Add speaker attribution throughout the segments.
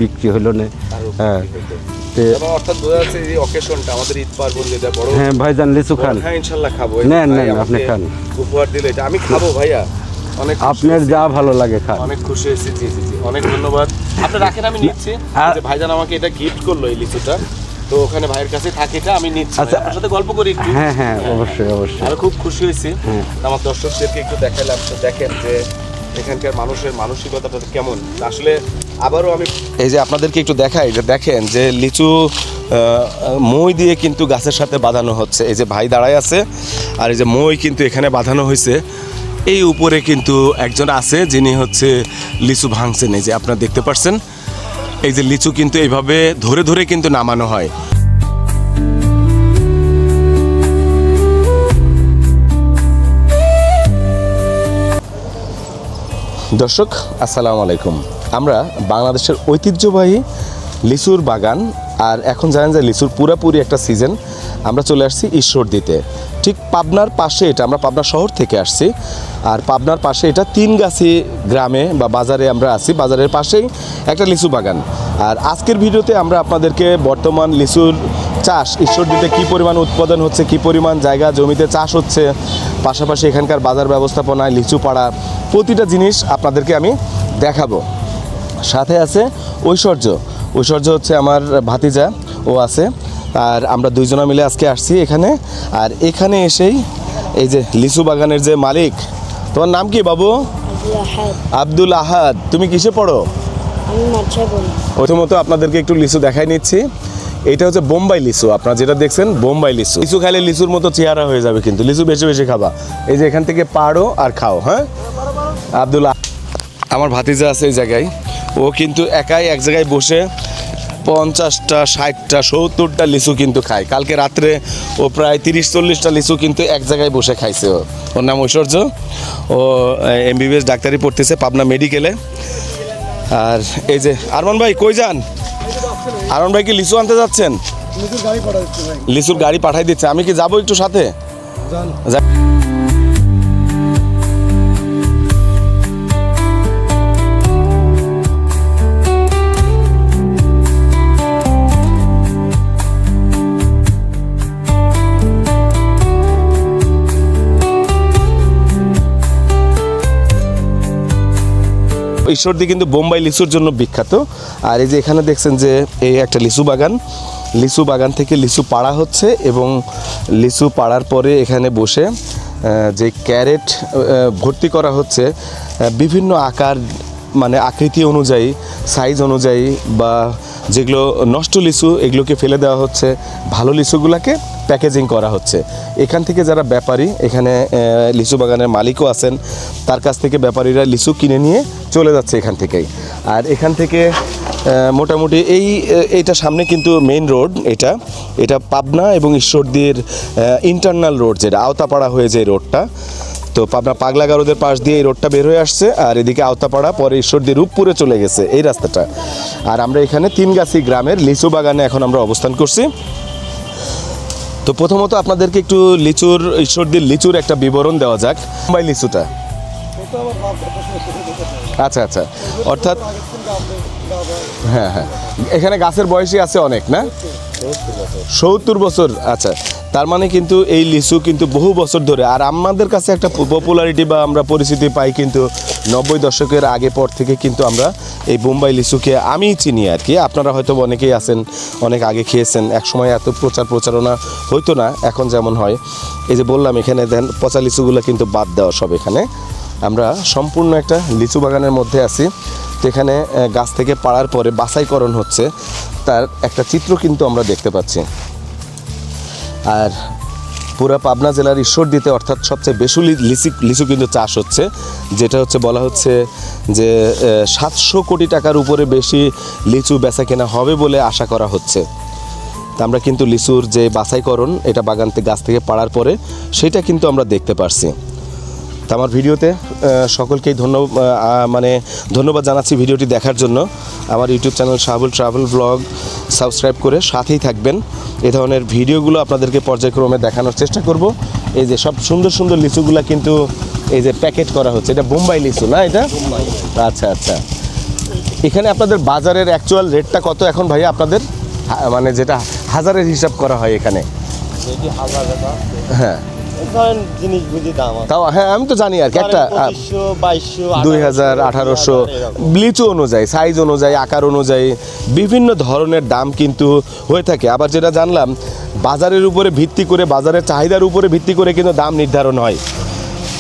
Speaker 1: বিক্রি হলো না। হ্যাঁ
Speaker 2: অর্থাৎ বোঝা যাচ্ছে এই অকেশনটা আমাদের ঈদ পার্বণ যেটা বড়।
Speaker 1: হ্যাঁ ভাইজান লিচু খান।
Speaker 2: হ্যাঁ ইনশাল্লাহ খাবো।
Speaker 1: নেন আপনি খান।
Speaker 2: উপহার দিলে এটা আমি খাবো ভাইয়া। অনেক
Speaker 1: আপনার যা ভালো লাগে খান।
Speaker 2: অনেক খুশি হয়েছি। জি জি জি অনেক ধন্যবাদ। আপনি রাখেন আমি নিচ্ছি। যে ভাইজান আমাকে এটা গিফট করলো এই লিচুটা, তো ওখানে ভাইয়ের কাছে থাকে এটা আমি নিচ্ছি। আপনার সাথে গল্প করি একটু।
Speaker 1: হ্যাঁ হ্যাঁ অবশ্যই অবশ্যই।
Speaker 2: আমি খুব খুশি হয়েছি। আমার দর্শকদেরকে একটু দেখালাম, তো দেখেন যে এখানকার মানুষের মানসিকতাটা কেমন। আসলে আবারও আমি এই যে আপনাদেরকে একটু দেখাই, যে দেখেন যে লিচু মই দিয়ে কিন্তু গাছের সাথে বাঁধানো হচ্ছে। এই যে ভাই দাঁড়ায় আছে, আর এই যে মই কিন্তু এখানে বাঁধানো হয়েছে। এই উপরে কিন্তু একজন আছে যিনি হচ্ছে লিচু ভাঙছেন। এই যে আপনারা দেখতে পাচ্ছেন, এই যে লিচু কিন্তু এইভাবে ধরে ধরে কিন্তু নামানো হয়। দর্শক আসসালামু আলাইকুম। আমরা বাংলাদেশের ঐতিহ্যবাহী লিচুর বাগান, আর এখন জানেন যে লিচুর পুরাপুরি একটা সিজন। আমরা চলে আসছি ঈশ্বরদীতে, ঠিক পাবনার পাশে। এটা আমরা পাবনা শহর থেকে আসছি, আর পাবনার পাশে এটা তিনগাছি গ্রামে বা বাজারে আমরা আছি। বাজারের পাশেই একটা লিচু বাগান। আর আজকের ভিডিওতে আমরা আপনাদেরকে বর্তমান লিচুর চাষ ঈশ্বরদীতে কী পরিমাণ উৎপাদন হচ্ছে, কী পরিমাণ জায়গা জমিতে চাষ হচ্ছে, পাশাপাশি এখানকার বাজার ব্যবস্থাপনায় লিচু পাড়া, প্রতিটা জিনিস আপনাদেরকে আমি দেখাবো। সাথে আছে ঐশ্বর্য হচ্ছে আমার ভাতিজা, ও আছে। আর আমরা দুইজনা মিলে আজকে আসছি এখানে। আর এখানে এসেই এই যে লিচু বাগানের যে মালিক, তোমার নাম কি বাবু? আব্দুল আহাদ। তুমি কিসে পড়ো? প্রথমত আপনাদেরকে একটু লিচু দেখাই নিচ্ছি। এটা হচ্ছে বোম্বাই লিচু। আপনারা যেটা দেখছেন বোম্বাই লিচু। লিচু খাইলে লিচুর মতো চেহারা হয়ে যাবে, কিন্তু লিচু বেশি বেশি খাবা। এই যে এখান থেকে পাড়ো আর খাও। হ্যাঁ আব্দুল আমার ভাতিজা আছে এই জায়গায়। ও কিন্তু একাই এক জায়গায় বসে 50টা 60টা 70টা লিচু কিন্তু খায়। কালকে রাত্রে ও প্রায় 30-40টা লিচু কিন্তু এক জায়গায় বসে খাইছে। ওর নাম ঐশ্বর্য। ও MBBS ডাক্তারি পড়তেছে পাবনা মেডিকেলে। আর এই যে আরমান ভাই কই যান? আরমান ভাই কি লিচু আনতে যাচ্ছেন? লিচুর গাড়ি পাঠাই দিচ্ছে। আমি কি যাবো একটু সাথে? ঈশ্বরদী কিন্তু বোম্বাই লিচুর জন্য বিখ্যাত। আর এই যে এখানে দেখছেন যে এই একটা লিচু বাগান থেকে লিচু পাড়া হচ্ছে, এবং লিচু পাড়ার পরে এখানে বসে যে ক্যারেট ভর্তি করা হচ্ছে বিভিন্ন আকার, মানে আকৃতি অনুযায়ী, সাইজ অনুযায়ী, বা যেগুলো নষ্ট লিচু এগুলোকে ফেলে দেওয়া হচ্ছে, ভালো লিচুগুলোকে প্যাকেজিং করা হচ্ছে। এখান থেকে যারা ব্যাপারী, এখানে লিচু বাগানের মালিকও আছেন, তার কাছ থেকে ব্যাপারীরা লিচু কিনে নিয়ে চলে যাচ্ছে এখান থেকেই। আর এখান থেকে মোটামুটি এইটা সামনে কিন্তু মেইন রোড। এটা পাবনা এবং ঈশ্বরদীর ইন্টারনাল রোড, যেটা আওতাপাড়া হয়ে যায় রোডটা। তো পাবনা পাগলাগারদের পাশ দিয়ে এই রোডটা বের হয়ে আসছে, আর এদিকে আওতাপাড়া, পরে ঈশ্বরদী রূপপুরে চলে গেছে এই রাস্তাটা। আর আমরা এখানে তিনগাছি গ্রামের লিচু বাগানে এখন আমরা অবস্থান করছি। তো প্রথমত আপনাদেরকে একটু ঈশ্বরদীর লিচুর একটা বিবরণ দেওয়া যাক। বোম্বাই লিচুটা আচ্ছা, অর্থাৎ হ্যাঁ এখানে গাছের বয়সই আছে অনেক, না? 70 বছর। আচ্ছা, তার মানে কিন্তু এই লিচু কিন্তু বহু বছর ধরে। আর আমাদের কাছে একটা পপুলারিটি বা আমরা পরিচিতি পাই কিন্তু 90 দশকের আগে পর থেকে কিন্তু আমরা এই বোম্বাই লিচুকে আমি চিনি আর কি। আপনারা হয়তো অনেকেই আছেন, অনেক আগে খেয়েছেন। একসময় এত প্রচারণা হইতো না এখন যেমন হয়। এই যে বললাম এখানে দেন পচা লিচুগুলো কিন্তু বাদ দেওয়া সব। এখানে আমরা সম্পূর্ণ একটা লিচু বাগানের মধ্যে আছি। তো এখানে গাছ থেকে পাড়ার পরে বাছাইকরণ হচ্ছে, তার একটা চিত্র কিন্তু আমরা দেখতে পাচ্ছি। আর পুরো পাবনা জেলার ঈশ্বরদীতে অর্থাৎ সবচেয়ে বেশি লিচু কিন্তু চাষ হচ্ছে, যেটা হচ্ছে বলা হচ্ছে যে 700 কোটি টাকার উপরে বেশি লিচু বেচা কেনা হবে বলে আশা করা হচ্ছে। তা আমরা কিন্তু লিচুর যে বাছাইকরণ, এটা গাছ থেকে পাড়ার পরে সেটা কিন্তু আমরা দেখতে পারছি। তো আমার ভিডিওতে সকলকেই ধন্যবাদ জানাচ্ছি ভিডিওটি দেখার জন্য। আমার YouTube channel Shahabul travel blog subscribe করে সাথেই থাকবেন। এ ধরনের ভিডিওগুলো আপনাদেরকে পর্যায়ক্রমে দেখানোর চেষ্টা করব। এই যে সব সুন্দর সুন্দর লিচুগুলো কিন্তু এই যে প্যাকেট করা হচ্ছে, এটা বোম্বাই লিচু, না? এটা আচ্ছা এখানে আপনাদের বাজারের অ্যাকচুয়াল রেটটা কত এখন ভাইয়া আপনাদের, মানে যেটা হাজারের হিসাব করা হয় এখানে?
Speaker 3: যদি 1000 টাকা আছে,
Speaker 2: হ্যাঁ
Speaker 3: ধরেন জিনিস বুঝি দাম আছে।
Speaker 2: তাও হ্যাঁ আমি তো জানি আর কি, একটা
Speaker 3: 2500, 2200,
Speaker 2: 2000, 1800 লিচু অনুযায়ী, সাইজ অনুযায়ী, আকার অনুযায়ী বিভিন্ন ধরনের দাম কিন্তু হয়ে থাকে। আবার যেটা জানলাম, বাজারের উপরে ভিত্তি করে, বাজারের চাহিদার উপরে ভিত্তি করে কিন্তু দাম নির্ধারণ হয়।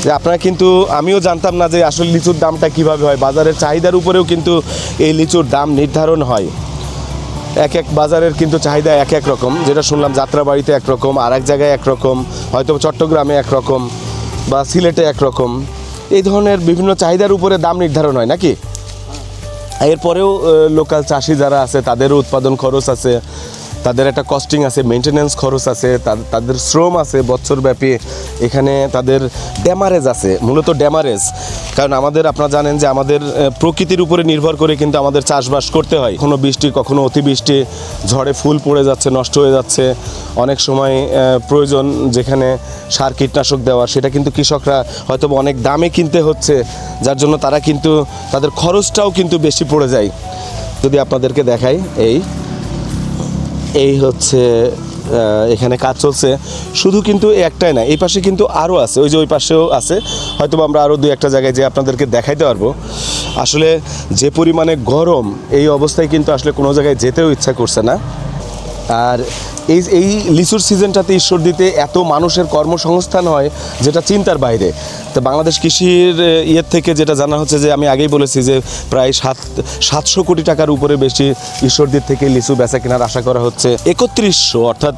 Speaker 2: যে আপনারা কিন্তু, আমিও জানতাম না যে আসলে লিচুর দামটা কিভাবে হয়, বাজারের চাহিদার উপরেও কিন্তু এই লিচুর দাম নির্ধারণ হয়। এক এক বাজারের কিন্তু চাহিদা এক এক রকম, যেটা শুনলাম যাত্রাবাড়িতে একরকম, আর এক জায়গায় একরকম, হয়তো চট্টগ্রামে একরকম বা সিলেটে একরকম, এই ধরনের বিভিন্ন চাহিদার উপরে দাম নির্ধারণ হয় নাকি? এরপরেও লোকাল চাষি যারা আছে তাদেরও উৎপাদন খরচ আছে, তাদের একটা কস্টিং আছে, মেনটেনেন্স খরচ আছে, তাদের শ্রম আছে বছরব্যাপী, এখানে তাদের ড্যামারেজ আছে, মূলত ড্যামারেজ। কারণ আমাদের, আপনারা জানেন যে আমাদের প্রকৃতির উপরে নির্ভর করে কিন্তু আমাদের চাষবাস করতে হয়। কখনো বৃষ্টি, কখনো অতিবৃষ্টি, ঝড়ে ফুল পড়ে যাচ্ছে, নষ্ট হয়ে যাচ্ছে, অনেক সময় প্রয়োজন যেখানে সার কীটনাশক দেওয়া, সেটা কিন্তু কৃষকরা হয়তো অনেক দামে কিনতে হচ্ছে, যার জন্য তারা কিন্তু তাদের খরচটাও কিন্তু বেশি পড়ে যায়। যদি আপনাদেরকে দেখাই, এই হচ্ছে এখানে কাজ চলছে, শুধু কিন্তু একটাই না, এই পাশে কিন্তু আরও আছে, ওই যে ওই পাশেও আছে, হয়তো আমরা আরও 2-1টা জায়গায় যে আপনাদেরকে দেখাইতে পারবো। আসলে যে পরিমাণে গরম, এই অবস্থায় কিন্তু আসলে কোনো জায়গায় যেতেও ইচ্ছা করছে না। আর এই লিচুর সিজনটাতে ঈশ্বরদীতে এত মানুষের কর্মসংস্থান হয় যেটা চিন্তার বাইরে। তো বাংলাদেশ কৃষির ইয়ের থেকে যেটা জানা হচ্ছে যে, আমি আগেই বলেছি যে প্রায় 700 কোটি টাকার উপরে বেশি ঈশ্বরদীর থেকে লিচু বেচা কেনার আশা করা হচ্ছে। 3100 অর্থাৎ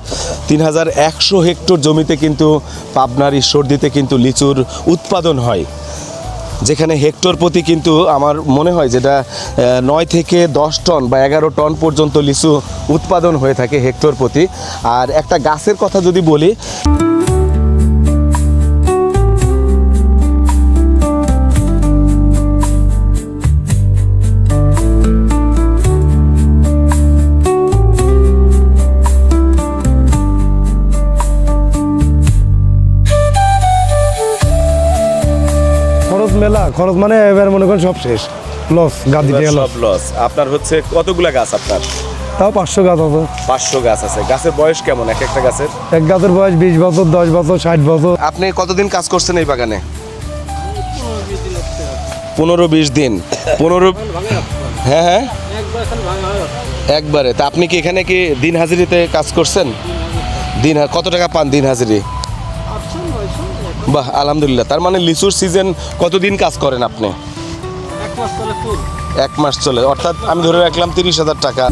Speaker 2: 3100 হেক্টর জমিতে কিন্তু পাবনার ঈশ্বরদীতে কিন্তু লিচুর উৎপাদন হয়, যেখানে হেক্টর প্রতি কিন্তু আমার মনে হয় যেটা 9 থেকে 10 টন বা 11 টন পর্যন্ত লিচু উৎপাদন হয়ে থাকে হেক্টর প্রতি। আর একটা গাছের কথা যদি বলি,
Speaker 4: খরচ মেলা, খরচ মানে এবার মনে করেন সব শেষ, লস, গাদি দিয়ে লস।
Speaker 2: সব লস। আপনার হচ্ছে কতগুলা গাছ আপনার?
Speaker 4: তাও 500 গাছ আছে।
Speaker 2: 500 গাছ আছে। গাছের বয়স কেমন এক একটা গাছের?
Speaker 4: এক গাছের বয়স 20 বছর, 10 বছর, 60 বছর।
Speaker 2: আপনি কতদিন কাজ করছেন এই বাগানে? 15-20 দিন। 15, হ্যাঁ হ্যাঁ একবারে। তা আপনি কি এখানে কি দিন হাজিরিতে কাজ করছেন? কত টাকা পান দিন হাজিরি? বাহ, আলহামদুলিল্লাহ। তার মানে লিচুর সিজন কতদিন কাজ করেন আপনি? 1 মাস চলে, অর্থাৎ আমি ধরে রাখলাম 30,000 টাকা।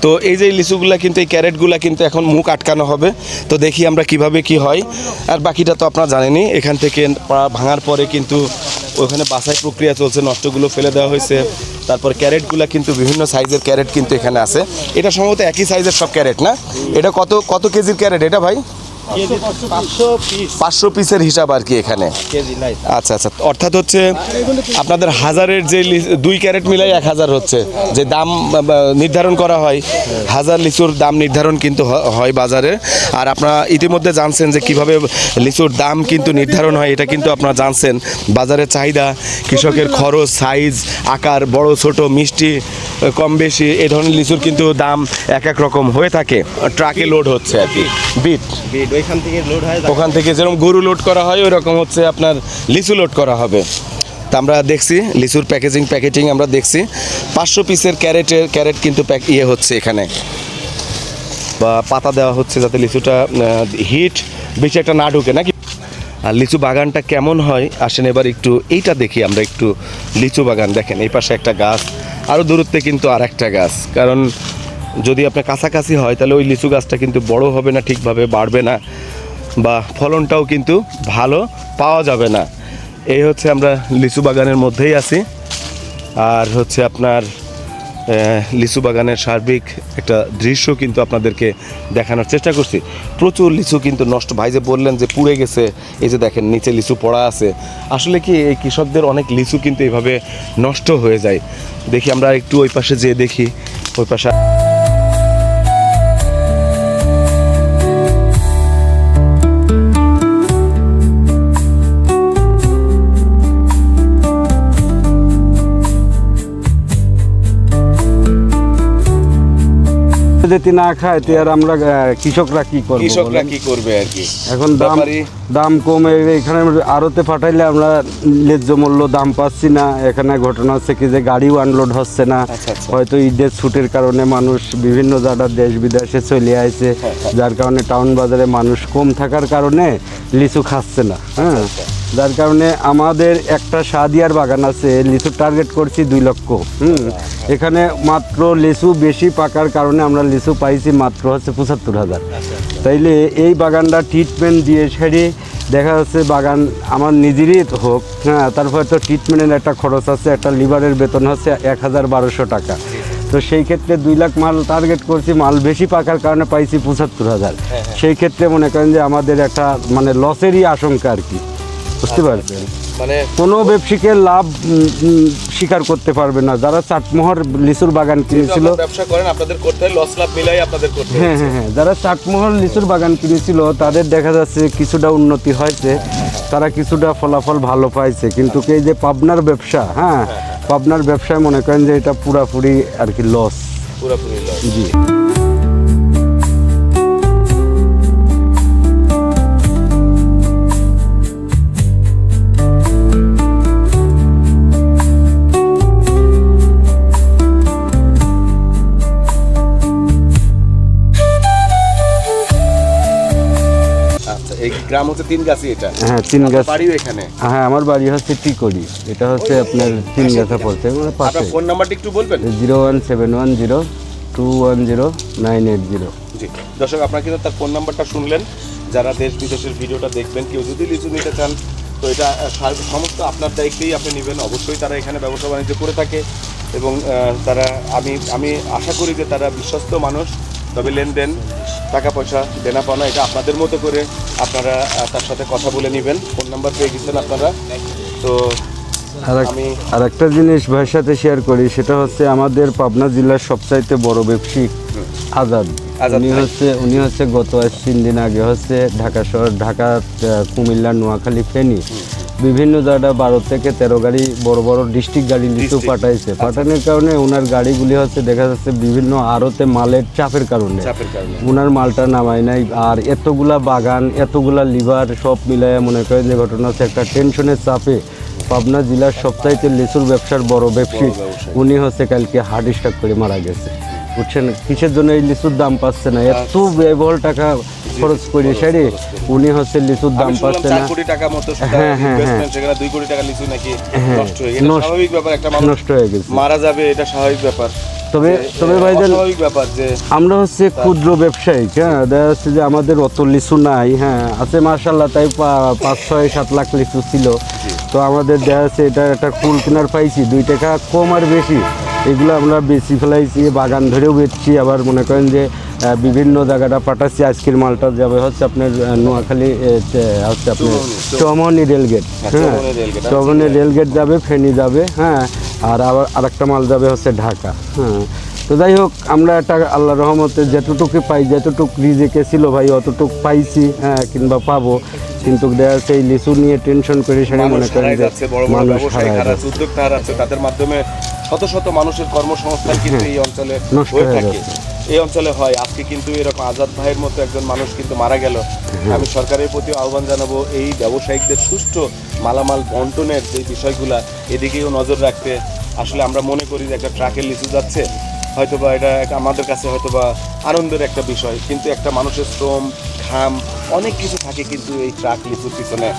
Speaker 2: তো এই যে লিচুগুলা কিন্তু, এই ক্যারেটগুলা কিন্তু এখন মুখ আটকানো হবে। তো দেখি আমরা কিভাবে কি হয়। আর বাকিটা তো আপনারা জানেনই, এখান থেকে ভাঙার পরে কিন্তু ওখানে বাছাই প্রক্রিয়া চলছে, নষ্টগুলো ফেলে দেওয়া হয়েছে। তারপর ক্যারেটগুলা কিন্তু বিভিন্ন সাইজের ক্যারেট কিন্তু এখানে আছে। এটা সম্ভবত একই সাইজের সব ক্যারেট না? এটা কত কেজির ক্যারেট এটা ভাই? 500 পিসের হিসাব আর কি এখানে। আচ্ছা আচ্ছা, অর্থাৎ হচ্ছে আপনাদের হাজারের যে 2 ক্যারেট মিলাই 1000 হচ্ছে যে দাম নির্ধারণ করা হয়, 1000 লিচুর দাম নির্ধারণ কিন্তু হয় বাজারে। আর আপনারা ইতিমধ্যে জানছেন যে কিভাবে লিচুর দাম কিন্তু নির্ধারণ হয়, এটা কিন্তু আপনারা জানছেন। বাজারের চাহিদা, কৃষকের খরচ, সাইজ, আকার, বড় ছোট, মিষ্টি, কম বেশি, এই ধরনের লিচুর কিন্তু দাম এক রকম হয়ে থাকে। ট্রাকে লোড হচ্ছে আর কি, বিট ওখান থেকে যেরকম গরু লোড করা হয়, ওই রকম হচ্ছে আপনার লিচু লোড করা হবে। তা আমরা দেখছি লিচুর প্যাকেজিং আমরা দেখছি। 500 পিসের ক্যারেট কিন্তু হচ্ছে এখানে, বা পাতা দেওয়া হচ্ছে যাতে লিচুটা হিট বেশি একটা না ঢুকে নাকি। আর লিচু বাগানটা কেমন হয় আসেন এবার একটু এইটা দেখি আমরা একটু। লিচু বাগান দেখেন, এই পাশে একটা গাছ, আরও দূরত্বে কিন্তু আর একটা গাছ। কারণ যদি আপনার কাছাকাছি হয় তাহলে ওই লিচু গাছটা কিন্তু বড় হবে না, ঠিকভাবে বাড়বে না, বা ফলনটাও কিন্তু ভালো পাওয়া যাবে না। এই হচ্ছে আমরা লিচু বাগানের মধ্যেই আছি। আর হচ্ছে আপনার লিচু বাগানের সার্বিক একটা দৃশ্য কিন্তু আপনাদেরকে দেখানোর চেষ্টা করছি। প্রচুর লিচু কিন্তু নষ্ট, ভাই যে বললেন যে পুড়ে গেছে, এই যে দেখেন নিচে লিচু পড়া আছে। আসলে কি এই কৃষকদের অনেক লিচু কিন্তু এইভাবে নষ্ট হয়ে যায়। দেখি আমরা একটু ওই পাশে যেয়ে দেখি, ওই পাশে
Speaker 1: যদি না খায় তো আর আমরা কৃষকরা কি করবো
Speaker 2: কৃষকরা
Speaker 1: বলেন?
Speaker 2: কি করবে আর কি?
Speaker 1: এখন দাম কমে এখানে আড়তে পাঠাইলে আমরা ন্যায্য মূল্য দাম পাচ্ছি না। এখানে ঘটনা হচ্ছে কি যে গাড়িও আনলোড হচ্ছে না।
Speaker 2: আচ্ছা, আচ্ছা।
Speaker 1: হয়তো ঈদের ছুটির কারণে মানুষ বিভিন্ন জায়গার দেশ বিদেশে চলে আসছে, যার কারণে টাউন বাজারে মানুষ কম থাকার কারণে লিচু খাচ্ছে না। হ্যাঁ, যার কারণে আমাদের একটা সাদিয়ার বাগান আছে, লিচু টার্গেট করছি 2 লক্ষ। এখানে মাত্র লিচু বেশি পাকার কারণে আমরা লিচু পাইছি মাত্র হচ্ছে 75,000। তাইলে এই বাগানটা ট্রিটমেন্ট দিয়ে সেরে দেখা যাচ্ছে বাগান আমার নিজেরই হোক, হ্যাঁ, তারপরে তো ট্রিটমেন্টের একটা খরচ আছে, একটা লিভারের বেতন হচ্ছে 1,1200 টাকা। তো সেই ক্ষেত্রে 2 লাখ মাল টার্গেট করছি, মাল বেশি পাকার কারণে পাইছি 75,000। সেই ক্ষেত্রে মনে করেন যে আমাদের একটা মানে লসেরই আশঙ্কা আর কি, বুঝতে পারছেন?
Speaker 2: মানে
Speaker 1: কোনো ব্যবসায়ীকে লাভ স্বীকার করতে পারবে না। যারা চাটমোহর লিচুর বাগান কিনেছিল,
Speaker 2: আপনারা ব্যবসা করেন, আপনাদের করতে হয় লস লাভ মিলাই আপনাদের করতে হয়।
Speaker 1: হ্যাঁ হ্যাঁ হ্যাঁ, যারা চাটমোহর লিচুর বাগান কিনেছিল তাদের দেখা যাচ্ছে কিছুটা উন্নতি হয়েছে, তারা কিছুটা ফলাফল ভালো পাইছে। কিন্তু এই যে পাবনার ব্যবসা, হ্যাঁ, পাবনার ব্যবসায় মনে করেন যে এটা পুরাপুরি আর কি লস।
Speaker 2: পুরোপুরি লস।
Speaker 1: জি।
Speaker 2: আচ্ছা, এই গ্রাম হচ্ছে 3 গাছি এটা?
Speaker 1: হ্যাঁ, 3 গাছ।
Speaker 2: বাড়িও এখানে?
Speaker 1: হ্যাঁ, আমার বাড়ি হচ্ছে টিকরি, এটা হচ্ছে আপনার 3 গাছা পড়ছে মানে পাশে।
Speaker 2: আপনার ফোন নাম্বারটা একটু বলবেন?
Speaker 1: 01710280980।
Speaker 2: জি, দর্শক আপনারা কিন্তু তার ফোন নাম্বারটা শুনলেন। যারা দেশ বিদেশের ভিডিওটা দেখবেন, কেউ যদি লিচু নিতে চান তো এটা সমস্ত আপনার দায়িত্বেই আপনি নেবেন। অবশ্যই তারা এখানে ব্যবসা বাণিজ্য করে থাকে এবং তারা আমি আশা করি যে তারা বিশ্বস্ত মানুষ। তবে লেনদেন, টাকা পয়সা দেনা পাওনা এটা আপনাদের মতো করে আপনারা তার সাথে কথা বলে নেবেন। ফোন নাম্বার পেয়ে গেছেন আপনারা। তো
Speaker 1: আর একটা জিনিস ভাইয়ের সাথে শেয়ার করি, সেটা হচ্ছে আমাদের পাবনা জেলার সবচাইতে বড় ব্যবসায়িক আজাদ। উনি হচ্ছে গত 3 দিন আগে হচ্ছে ঢাকা শহর, ঢাকা, কুমিল্লা, নোয়াখালী, ফেনী বিভিন্ন জায়গা 12 থেকে 13 গাড়ি বড় বড় ডিস্ট্রিক্ট গাড়ি লিচু পাঠাইছে। পাঠানোর কারণে ওনার গাড়িগুলি হচ্ছে দেখা যাচ্ছে বিভিন্ন আড়তে মালের চাপের কারণে ওনার মালটা নামায় নাই। আর এতগুলা বাগান, এতগুলা লিভার সব মিলাইয়া মনে করেন যে ঘটনা হচ্ছে একটা টেনশনের চাপে পাবনা জেলার সবচাইতে লিচুর ব্যবসার বড় ব্যবসায়ী উনি হচ্ছে কালকে হার্ট স্ট্রোক করে মারা গেছে। বুঝছেন কিসের জন্য? এই লিচুর দাম পাচ্ছে না, এত ব্যয়বহুল টাকা খরচ করে সেরে উনি হচ্ছে লিচুর দাম পাচ্ছে না।
Speaker 2: 4 কোটি টাকা মতো
Speaker 1: হ্যাঁ হ্যাঁ হ্যাঁ,
Speaker 2: সেখানে 2 কোটি টাকা লিচু নাকি নষ্ট হয়ে গেছে।
Speaker 1: নষ্ট-
Speaker 2: স্বাভাবিক ব্যাপার, একটা মানুষ
Speaker 1: নষ্ট হয়ে গেছে।
Speaker 2: মারা যাবে, এটা স্বাভাবিক ব্যাপার।
Speaker 1: তবে ভাইজান
Speaker 2: স্বাভাবিক ব্যাপার যে
Speaker 1: আমরা হচ্ছে ক্ষুদ্র ব্যবসায়িক, হ্যাঁ, দেখা যাচ্ছে যে আমাদের অত লিচু নাই, হ্যাঁ আছে মাশাআল্লাহ, তাই 5, 6, 7 লাখ লিচু ছিল। তো আমাদের দেখা যাচ্ছে এটা একটা কুল কিনার পাইছি 2 টাকা কম আর বেশি, এগুলো আমরা বেশি ফেলাইছি, বাগান ধরেও বেচছি। আবার মনে করেন যে বিভিন্ন জায়গাটা পাঠাচ্ছি। আজকের মালটা যাবে হচ্ছে আপনার নোয়াখালী, হচ্ছে আপনার চৌমনি রেলগেট, হ্যাঁ, চৌমনি রেলগেট যাবে, ফেনী যাবে, হ্যাঁ, আর আবার আরেকটা মাল যাবে হচ্ছে ঢাকা। হ্যাঁ, তো যাই হোক, আমরা একটা আল্লাহ রহমতে যেতটুকু পাই, যেতটুকু রিজেকে ছিল ভাই অতটুকু পাইছি, হ্যাঁ, কিংবা পাবো। কিন্তু দেখা যাচ্ছে এই লিচু নিয়ে টেনশন করে সেটা মনে করেন যে মানুষ হারায় যাচ্ছে,
Speaker 2: উদ্যোক্তা হারাচ্ছে, তাদের মাধ্যমে শত শত মানুষের কর্মসংস্থান কিন্তু এই অঞ্চলে
Speaker 1: নষ্ট
Speaker 2: হয়ে
Speaker 1: হয়ে
Speaker 2: থাকে,
Speaker 1: যাচ্ছে।
Speaker 2: এই অঞ্চলে হয়। আজকে কিন্তু এরকম আজাদ ভাইয়ের মতো একজন মানুষ কিন্তু মারা গেল। আমি সরকারের প্রতি আহ্বান জানাবো এই ব্যবসায়িকদের সুষ্ঠু মালামাল বন্টনের যে বিষয়গুলা এদিকেও নজর রাখতে। আসলে আমরা মনে করি যে একটা ট্রাকের লিচু যাচ্ছে, হয়তোবা এটা আমাদের কাছে হয়তোবা আনন্দের একটা বিষয়, কিন্তু একটা মানুষের শ্রম, ঘাম, অনেক কিছু থাকে কিন্তু এই ট্রাক লিচুর পিছনে।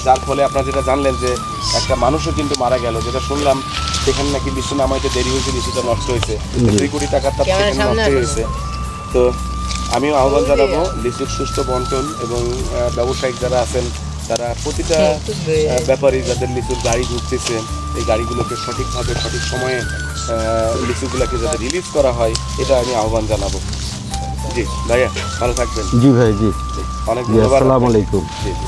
Speaker 2: যার ফলে আপনারা যেটা জানলেন যে একটা মানুষও কিন্তু মারা গেল, যেটা শুনলাম সেখানে নাকি লিচু নামাইতে দেরি হয়েছে, লিচুটা নষ্ট হয়েছে, 2 কোটি টাকার তার সেখানে নষ্ট হয়েছে। তো আমিও আহ্বান জানাবো লিচুর সুষ্ঠু বন্টন এবং ব্যবসায়িক যারা আছেন তারা প্রতিটা ব্যাপারী যাদের লিচুর গাড়ি ঢুকতেছে এই গাড়িগুলোকে সঠিকভাবে সঠিক সময়ে লিচুগুলোকে যাতে রিলিজ করা হয়, এটা আমি আহ্বান জানাবো। জি ভাইয়া, ভালো থাকবেন।
Speaker 1: জি ভাই, জি,
Speaker 2: অনেক ধন্যবাদ।
Speaker 1: আসসালামু আলাইকুম।
Speaker 2: জি জি।